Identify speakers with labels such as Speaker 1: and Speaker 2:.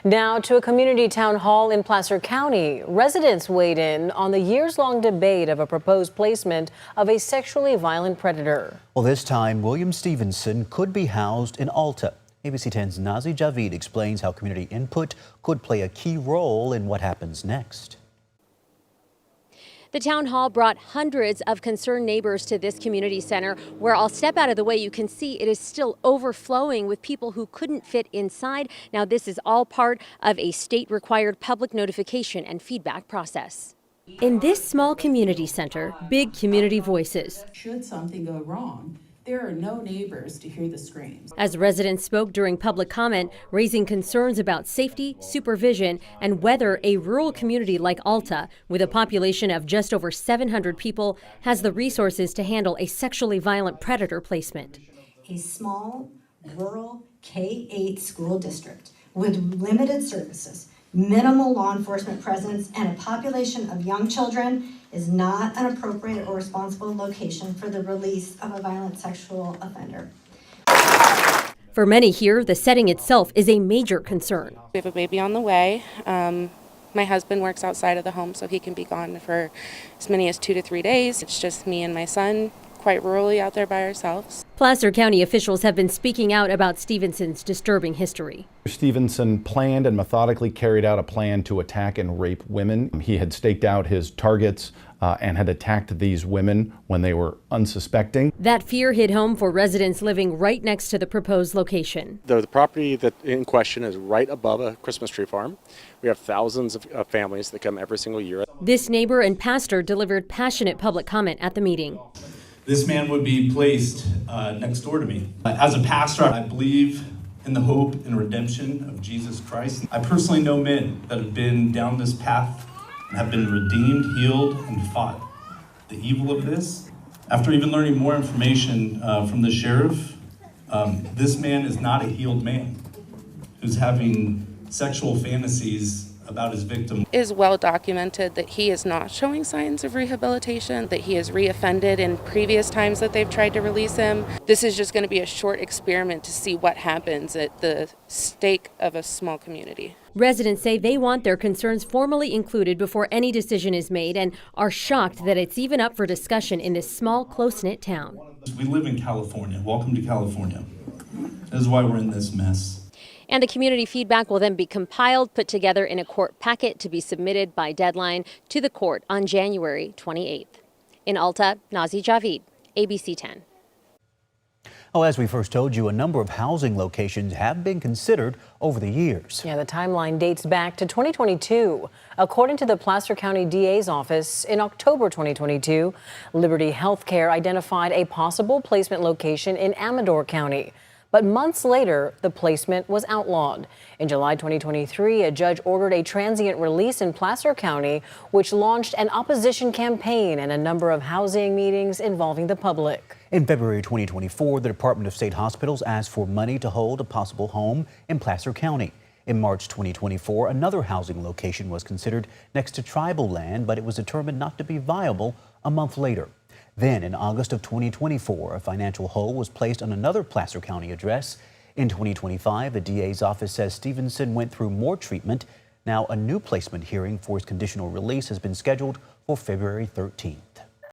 Speaker 1: Now to a community town hall in Placer County. Residents weighed in on the years-long debate of a proposed placement of a sexually violent predator.
Speaker 2: Well, this time, William Stevenson could be housed in Alta. ABC 10's Nazi Javid explains how community input could play a key role in what happens next.
Speaker 3: The town hall brought hundreds of concerned neighbors to this community center, where I'll step out of the way. You can see it is still overflowing with people who couldn't fit inside. Now, this is all part of a state-required public notification and feedback process. In this small community center, big community voices.
Speaker 4: Should something go wrong, there are no neighbors to hear the screams.
Speaker 3: As residents spoke during public comment, raising concerns about safety, supervision, and whether a rural community like Alta, with a population of just over 700 people, has the resources to handle a sexually violent predator placement.
Speaker 5: A small, rural K-8 school district with limited services, minimal law enforcement presence, and a population of young children is not an appropriate or responsible location for the release of a violent sexual offender.
Speaker 3: For many here, the setting itself is a major concern.
Speaker 6: We have a baby on the way. My husband works outside of the home, so he can be gone for as many as 2 to 3 days. It's just me and my son, quite rurally out there by ourselves.
Speaker 3: Placer County officials have been speaking out about Stevenson's disturbing history.
Speaker 7: Stevenson planned and methodically carried out a plan to attack and rape women. He had staked out his targets and had attacked these women when they were unsuspecting.
Speaker 3: That fear hit home for residents living right next to the proposed location.
Speaker 8: The property that in question is right above a Christmas tree farm. We have thousands of families that come every single year.
Speaker 3: This neighbor and pastor delivered passionate public comment at the meeting.
Speaker 9: This man would be placed next door to me. As a pastor, I believe in the hope and redemption of Jesus Christ. I personally know men that have been down this path and have been redeemed, healed, and fought the evil of this. After even learning more information from the sheriff, this man is not a healed man who's having sexual fantasies about his victim.
Speaker 6: It is well documented that he is not showing signs of rehabilitation, that he has reoffended in previous times that they've tried to release him. This is just going to be a short experiment to see what happens at the stake of a small community.
Speaker 3: Residents say they want their concerns formally included before any decision is made and are shocked that it's even up for discussion in this small, close-knit town.
Speaker 9: We live in California. Welcome to California. This is why we're in this mess.
Speaker 3: And the community feedback will then be compiled, put together in a court packet to be submitted by deadline to the court on January 28th. In Alta, Nazi Javid, ABC 10.
Speaker 2: Oh, as we first told you, a number of housing locations have been considered over the years.
Speaker 1: Yeah, the timeline dates back to 2022. According to the Placer County DA's office, in October 2022, Liberty Healthcare identified a possible placement location in Amador County. But months later, the placement was outlawed. In July 2023, a judge ordered a transient release in Placer County, which launched an opposition campaign and a number of housing meetings involving the public.
Speaker 2: In February 2024, the Department of State Hospitals asked for money to hold a possible home in Placer County. In March 2024, another housing location was considered next to tribal land, but it was determined not to be viable a month later. Then, in August of 2024, a financial hold was placed on another Placer County address. In 2025, the DA's office says Stevenson went through more treatment. Now, a new placement hearing for his conditional release has been scheduled for February 13th.